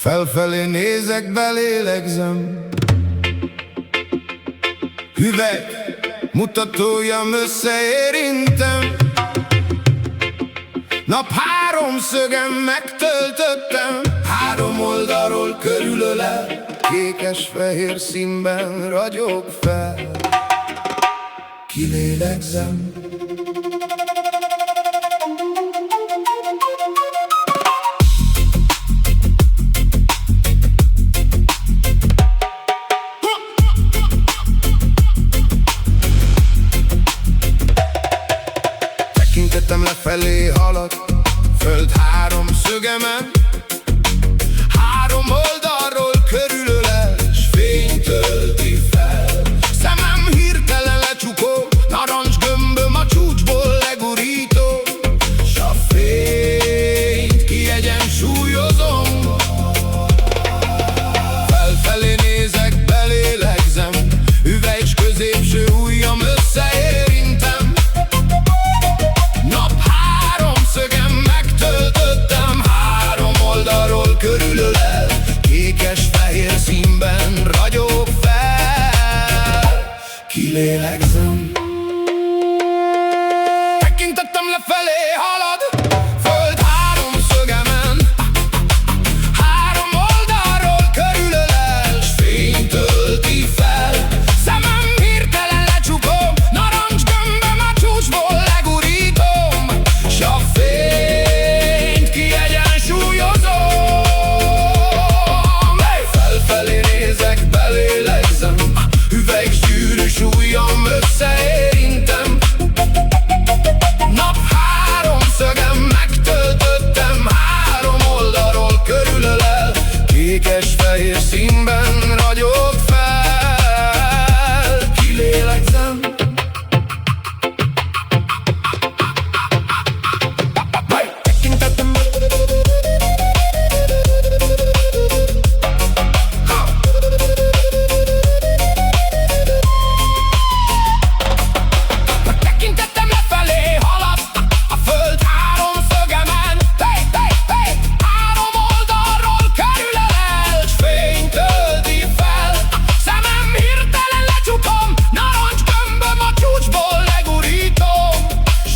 Felfelé nézek, belélegzem. Hüvely mutatójam összeérintem. Nap háromszögem megtöltöttem. Három oldalról körülölel, kékes-fehér színben ragyog fel. Kilélegzem. Tekintetem lefelé halad, föld háromszögemen. Három oldalról körülölel, s fény tölti fel. Szemem hirtelen lecsukó, narancs gömböm a csúcsból legurító, s a fényt kiegyensúlyozom. Felfelé nézek, belélegzem, hüvely s középső ujjam összeérintem. Nap háromszögem megtöltöttem, három oldalról körülölel, kékes-fehér színben ragyog fel. Kilélegzem. Tekintettem lefelé halad, föld háromszögemen. Három oldalról körülölel, s fény tölti fel. Szemem hirtelen lecsukom, narancs gömböm a csúcsból legurítom, s a fényt kiegyensúlyozom. Felfelé nézek, belélegzem, hüvely s gyűrűs ujjam összeérintem. Nap háromszögem megtöltöttem, három oldalról körülölel, kékes-fehér színben ragyog fel. Kilélegzem. Tekintettem. Tekintettem lefelé halad, a föld háromszögemen. Három oldalról körülölel, s fény tölti fel. Szemem hirtelen lecsukom, narancs gömböm a csúcsból legurítom,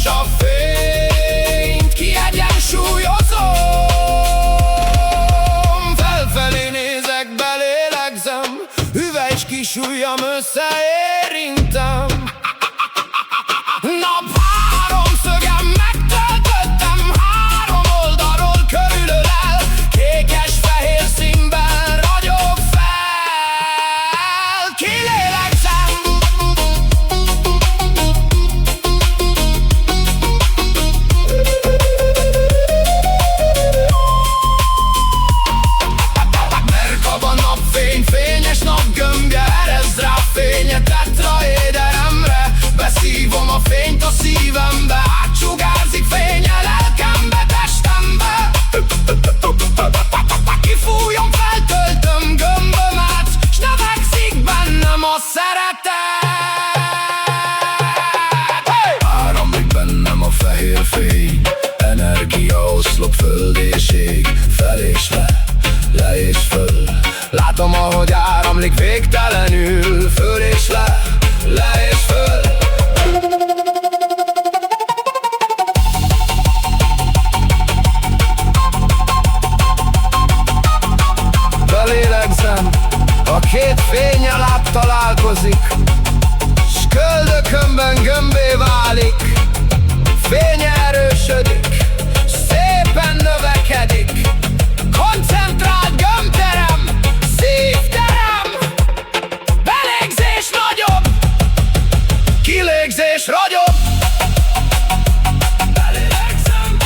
s a fényt kiegyensúlyozom. Felfelé nézek, belélegzem, hüvely s kis ujjam összeérintem. Nap háromszögem megtöltöttem, három oldalról körülölel, kékes-fehér színben ragyog fel. Kilélegzem. Merkab a napfény, fényes napgömbje, erezd rá fényet tetraéderemre. Beszívom a fényt a szívembe, átsugárzik fény a lelkembe, testembe. Kifújom, feltöltöm gömbömet, s növekszik bennem a szeretet. Áramlik bennem a fehér fény, energia oszlop, föld és ég, fel és le és föl. Látom, ahogy áramlik végtelenül, föl és le és föl. Belélegzem, a két fényel áttalálkozik, s köldökömben gömbé válik. Fénye erősödik, szépen növekedik, koncentrált gömbterem, szívterem. Belégzés nagyobb, kilégzés ragyog. Belélegzem,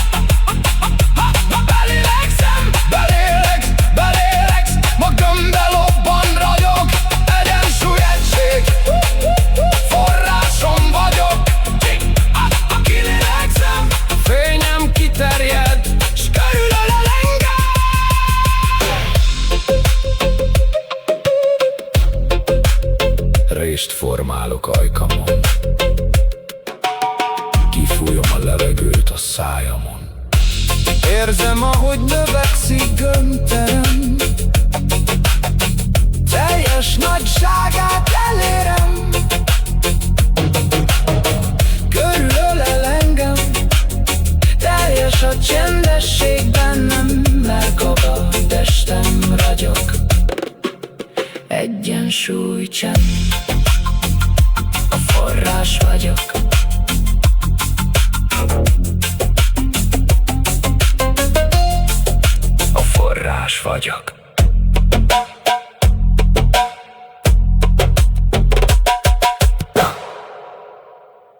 belélegsz, ma gömbbe lobban ragyog. Egyensúly, egység, forrásom vagyok. Kilélegzem, fényem kiterjed, s körülölel engem. Rést formálok ajkamon, kifújom a levegőt a szájamon. Érzem, ahogy növekszik gömbterem, teljes nagyságát elérem.